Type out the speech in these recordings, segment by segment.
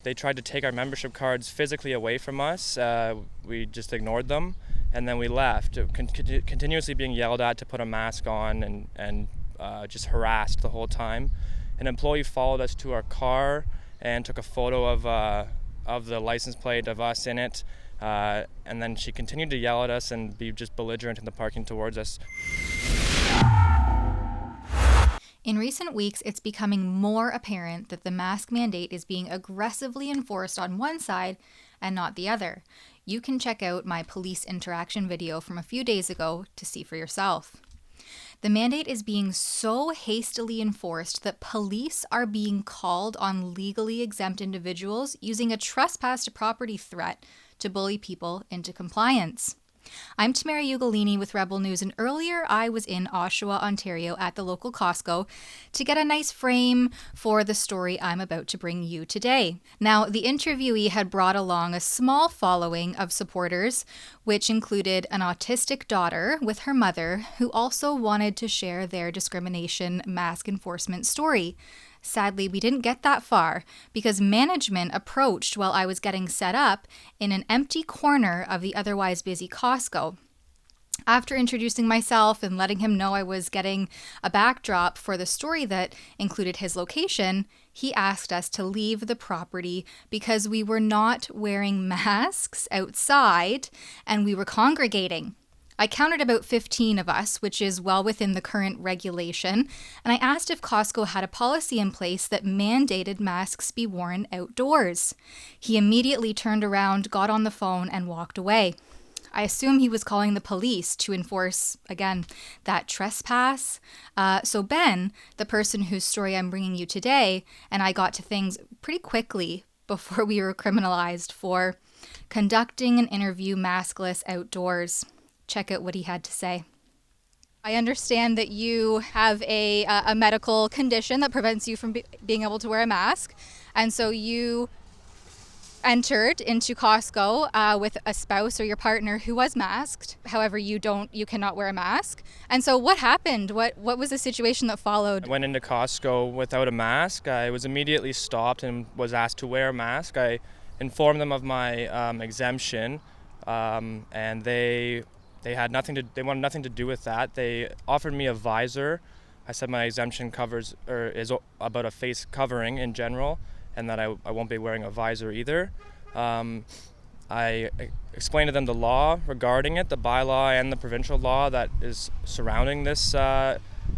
They tried to take our membership cards physically away from us. We just ignored them, and then we left, continuously being yelled at to put a mask on and just harassed the whole time. An employee followed us to our car and took a photo of the license plate of us in it, and then she continued to yell at us and be just belligerent in the parking towards us. In recent weeks, it's becoming more apparent that the mask mandate is being aggressively enforced on one side and not the other. You can check out my police interaction video from a few days ago to see for yourself. The mandate is being so hastily enforced that police are being called on legally exempt individuals using a trespass to property threat to bully people into compliance. I'm Tamara Ugolini with Rebel News, and earlier I was in Oshawa, Ontario at the local Costco to get a nice frame for the story I'm about to bring you today. Now, the interviewee had brought along a small following of supporters, which included an autistic daughter with her mother who also wanted to share their discrimination mask enforcement story. Sadly, we didn't get that far because management approached while I was getting set up in an empty corner of the otherwise busy Costco. After introducing myself and letting him know I was getting a backdrop for the story that included his location, he asked us to leave the property because we were not wearing masks outside and we were congregating. I counted about 15 of us, which is well within the current regulation, and I asked if Costco had a policy in place that mandated masks be worn outdoors. He immediately turned around, got on the phone, and walked away. I assume he was calling the police to enforce, again, that trespass. So Ben, the person whose story I'm bringing you today, and I got to things pretty quickly before we were criminalized for conducting an interview maskless outdoors. Check out what he had to say. I understand that you have a medical condition that prevents you from being able to wear a mask. And so you entered into Costco with a spouse or your partner who was masked. However, you cannot wear a mask. And so what happened? What was the situation that followed? I went into Costco without a mask. I was immediately stopped and was asked to wear a mask. I informed them of my exemption, and they wanted nothing to do with that. They offered me a visor. I said my exemption is about a face covering in general, and that I won't be wearing a visor either. I explained to them the law regarding it, the bylaw and the provincial law that is surrounding this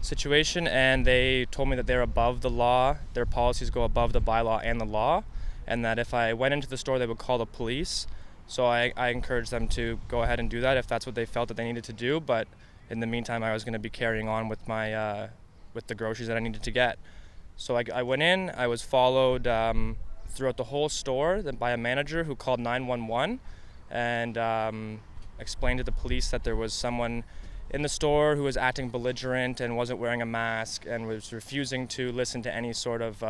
situation, and they told me that they're above the law. Their policies go above the bylaw and the law, and that if I went into the store, they would call the police. So I encouraged them to go ahead and do that if that's what they felt that they needed to do. But in the meantime, I was going to be carrying on with my with the groceries that I needed to get. So I went in. I was followed throughout the whole store by a manager who called 911 and explained to the police that there was someone in the store who was acting belligerent and wasn't wearing a mask and was refusing to listen to any sort of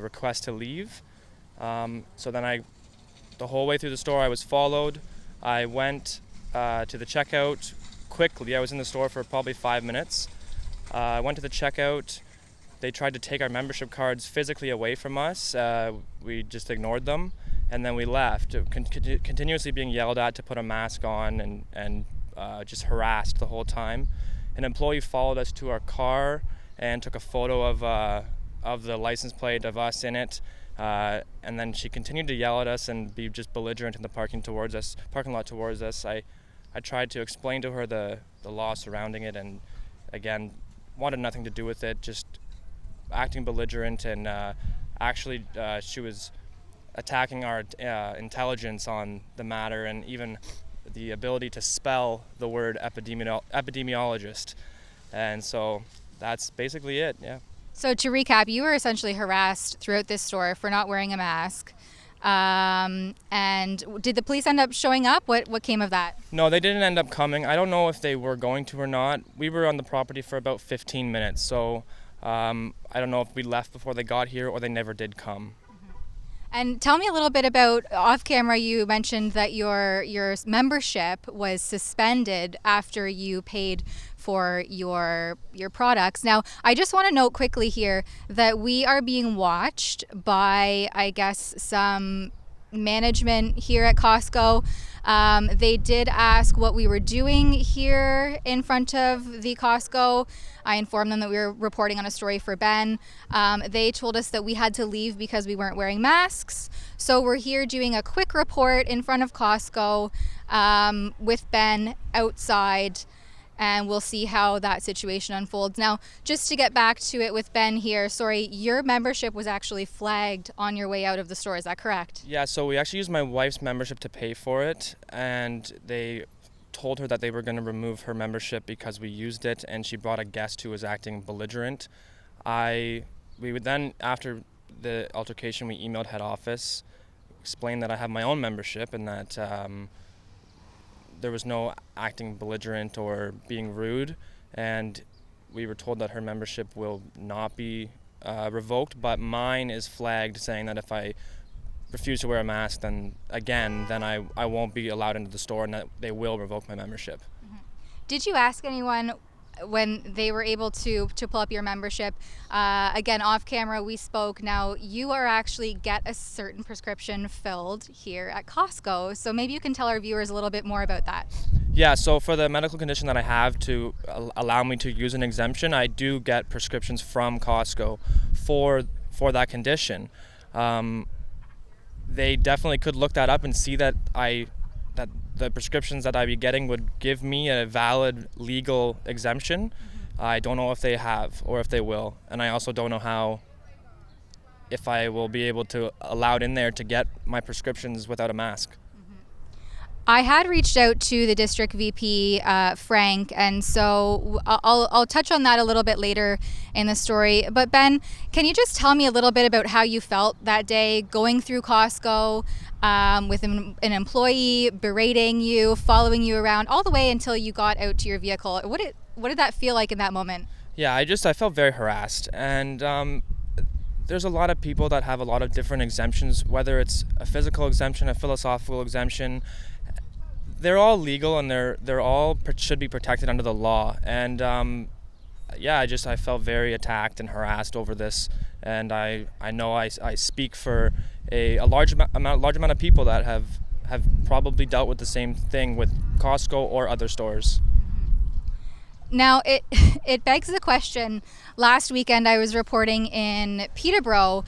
request to leave. So then the whole way through the store, I was followed. I went to the checkout quickly. I was in the store for probably 5 minutes. I went to the checkout. They tried to take our membership cards physically away from us. We just ignored them, and then we left, continuously being yelled at to put a mask on and just harassed the whole time. An employee followed us to our car and took a photo of the license plate of us in it. And then she continued to yell at us and be just belligerent in the parking lot towards us. I tried to explain to her the law surrounding it, and again, wanted nothing to do with it, just acting belligerent, and actually she was attacking our intelligence on the matter and even the ability to spell the word epidemiologist. And so that's basically it, yeah. So to recap, you were essentially harassed throughout this store for not wearing a mask. And did the police end up showing up? What came of that? No, they didn't end up coming. I don't know if they were going to or not. We were on the property for about 15 minutes, so I don't know if we left before they got here or they never did come. And tell me a little bit about off camera. You mentioned that your membership was suspended after you paid for your products. Now, I just want to note quickly here that we are being watched by, I guess, some management here at Costco. They did ask what we were doing here in front of the Costco. I informed them that we were reporting on a story for Ben. They told us that we had to leave because we weren't wearing masks. So we're here doing a quick report in front of Costco with Ben outside, and we'll see how that situation unfolds. Now, just to get back to it with Ben here, sorry, your membership was actually flagged on your way out of the store, is that correct? Yeah, so we actually used my wife's membership to pay for it, and they told her that they were going to remove her membership because we used it, and she brought a guest who was acting belligerent. We would then, after the altercation, we emailed head office, explained that I have my own membership and that there was no acting belligerent or being rude, and we were told that her membership will not be revoked, but mine is flagged saying that if I refuse to wear a mask, then I won't be allowed into the store and that they will revoke my membership. Did you ask anyone when they were able to pull up your membership? Again, off camera we spoke. Now you are actually get a certain prescription filled here at Costco, so maybe you can tell our viewers a little bit more about that. Yeah, so for the medical condition that I have to allow me to use an exemption, I do get prescriptions from Costco for that condition. They definitely could look that up and see that the prescriptions that I'd be getting would give me a valid legal exemption. I don't know if they have or if they will, and I also don't know if I will be able to allow it in there to get my prescriptions without a mask. I had reached out to the district VP, Frank, and so I'll touch on that a little bit later in the story. But Ben, can you just tell me a little bit about how you felt that day going through Costco with an employee berating you, following you around all the way until you got out to your vehicle? What did that feel like in that moment? Yeah, I felt very harassed, and there's a lot of people that have a lot of different exemptions, whether it's a physical exemption, a philosophical exemption. They're all legal and they're all should be protected under the law. And I felt very attacked and harassed over this. And I know I speak for a large amount of people that have probably dealt with the same thing with Costco or other stores. Now, it begs the question. Last weekend, I was reporting in Peterborough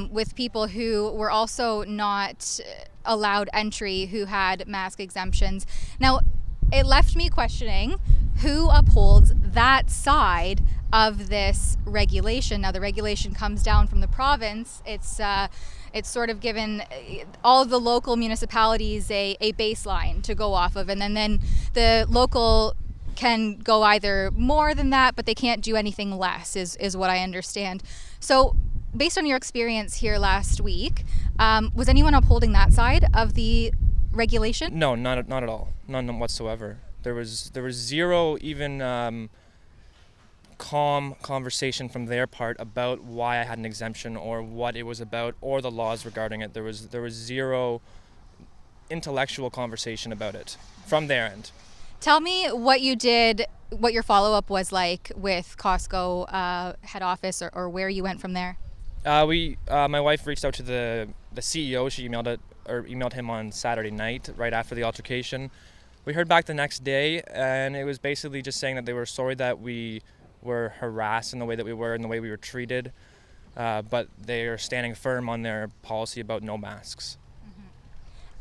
with people who were also not allowed entry, who had mask exemptions. Now, it left me questioning who upholds that side of this regulation. Now, the regulation comes down from the province. It's sort of given all of the local municipalities a baseline to go off of, and then the local can go either more than that, but they can't do anything less, is what I understand. So based on your experience here last week, was anyone upholding that side of the regulation? No, not at all. None whatsoever. There was zero even calm conversation from their part about why I had an exemption or what it was about or the laws regarding it. There was zero intellectual conversation about it from their end. Tell me what you did, what your follow-up was like with Costco head office, or where you went from there. My wife reached out to the CEO. She emailed him on Saturday night, right after the altercation. We heard back the next day, and it was basically just saying that they were sorry that we were harassed in the way that we were and the way we were treated, but they are standing firm on their policy about no masks.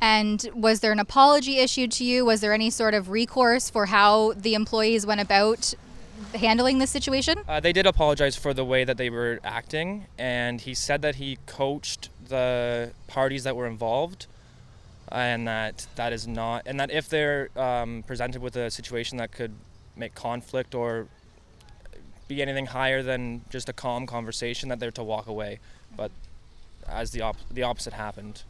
And was there an apology issued to you? Was there any sort of recourse for how the employees went about handling this situation? They did apologize for the way that they were acting, and he said that he coached the parties that were involved, and that is not, and that if they're presented with a situation that could make conflict or be anything higher than just a calm conversation, that they're to walk away. But as the opposite happened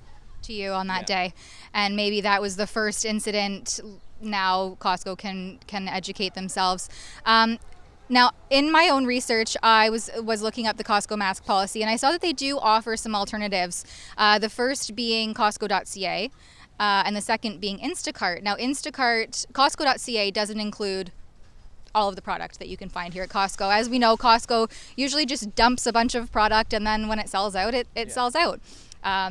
to you on that day, and maybe that was the first incident. Now Costco can educate themselves. Now, in my own research, I was looking up the Costco mask policy, and I saw that they do offer some alternatives. The first being Costco.ca, and the second being Instacart. Now, Costco.ca doesn't include all of the product that you can find here at Costco. As we know, Costco usually just dumps a bunch of product, and then when it sells out, it sells out.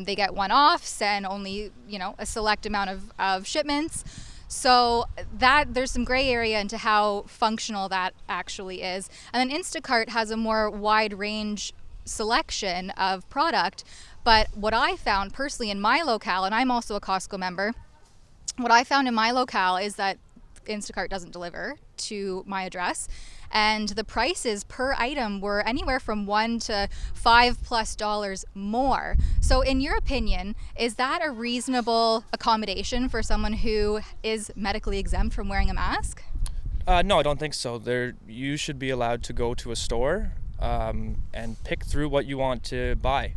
They get one-offs and only, a select amount of shipments. So that there's some gray area into how functional that actually is. And then Instacart has a more wide range selection of product. But what I found personally in my locale, and I'm also a Costco member, what I found in my locale is that Instacart doesn't deliver to my address, and the prices per item were anywhere from $1 to $5+ more. So in your opinion, is that a reasonable accommodation for someone who is medically exempt from wearing a mask? No, I don't think so. You should be allowed to go to a store and pick through what you want to buy.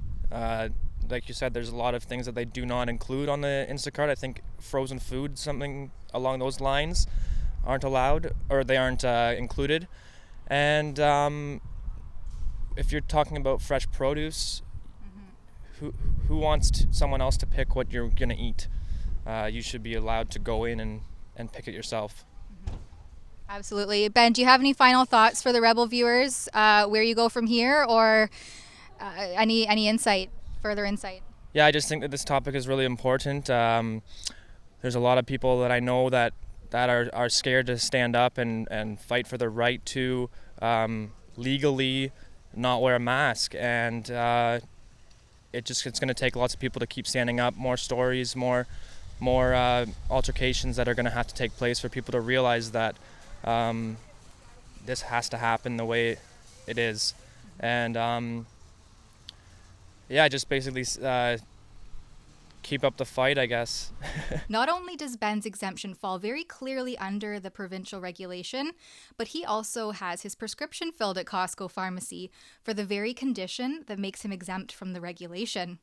Like you said, there's a lot of things that they do not include on the Instacart. I think frozen food, something along those lines, aren't allowed, or they aren't included. And if you're talking about fresh produce, who wants someone else to pick what you're going to eat? You should be allowed to go in and pick it yourself. Absolutely. Ben, do you have any final thoughts for the Rebel viewers, where you go from here, or any insight, further insight? Yeah, I just think that this topic is really important. There's a lot of people that I know that are scared to stand up and fight for the right to legally not wear a mask, and it's going to take lots of people to keep standing up, more stories, more altercations that are going to have to take place for people to realize that this has to happen the way it is. And just basically keep up the fight, I guess. Not only does Ben's exemption fall very clearly under the provincial regulation, but he also has his prescription filled at Costco pharmacy for the very condition that makes him exempt from the regulation.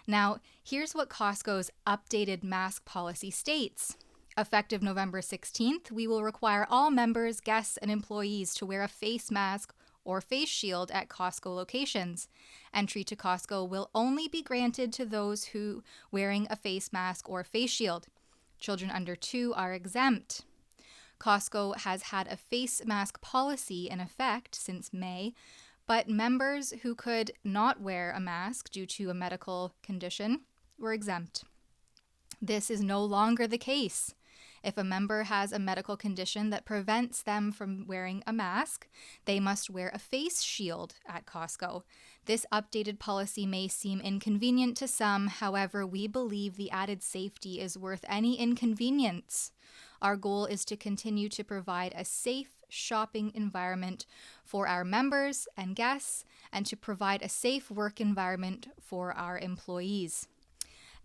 Now, here's what Costco's updated mask policy states. Effective November 16th, we will require all members, guests, and employees to wear a face mask or face shield at Costco locations. Entry to Costco will only be granted to those who wearing a face mask or face shield. Children under 2 are exempt. Costco has had a face mask policy in effect since May, but members who could not wear a mask due to a medical condition were exempt. This is no longer the case. If a member has a medical condition that prevents them from wearing a mask, they must wear a face shield at Costco. This updated policy may seem inconvenient to some, however, we believe the added safety is worth any inconvenience. Our goal is to continue to provide a safe shopping environment for our members and guests, and to provide a safe work environment for our employees.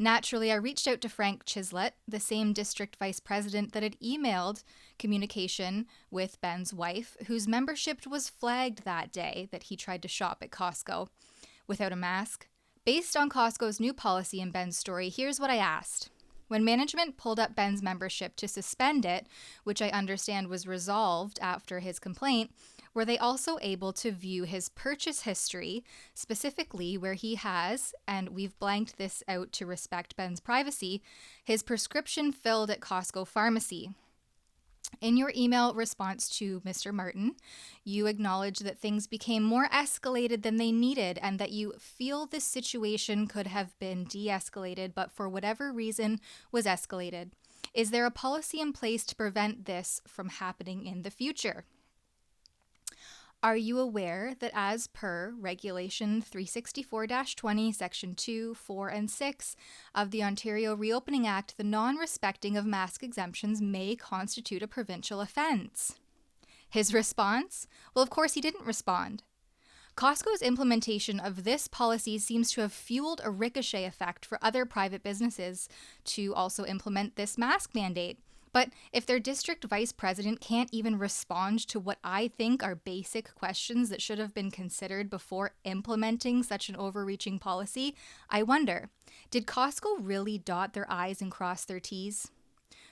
Naturally, I reached out to Frank Chislett, the same district vice president that had emailed communication with Ben's wife, whose membership was flagged that day that he tried to shop at Costco without a mask. Based on Costco's new policy in Ben's story, here's what I asked. When management pulled up Ben's membership to suspend it, which I understand was resolved after his complaint, were they also able to view his purchase history, specifically where he has, and we've blanked this out to respect Ben's privacy, his prescription filled at Costco pharmacy? In your email response to Mr. Martin, you acknowledge that things became more escalated than they needed and that you feel this situation could have been de-escalated, but for whatever reason was escalated. Is there a policy in place to prevent this from happening in the future? Are you aware that as per Regulation 364-20, Section 2, 4, and 6 of the Ontario Reopening Act, the non-respecting of mask exemptions may constitute a provincial offence? His response? Well, of course he didn't respond. Costco's implementation of this policy seems to have fueled a ricochet effect for other private businesses to also implement this mask mandate. But if their district vice president can't even respond to what I think are basic questions that should have been considered before implementing such an overreaching policy, I wonder, did Costco really dot their I's and cross their T's?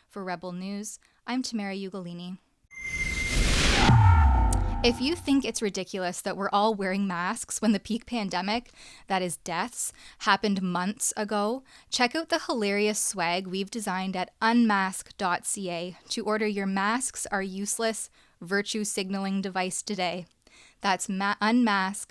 For Rebel News, I'm Tamara Ugolini. If you think it's ridiculous that we're all wearing masks when the peak pandemic, that is deaths, happened months ago, check out the hilarious swag we've designed at unmask.ca to order your masks are useless virtue signaling device today. That's unmask.ca.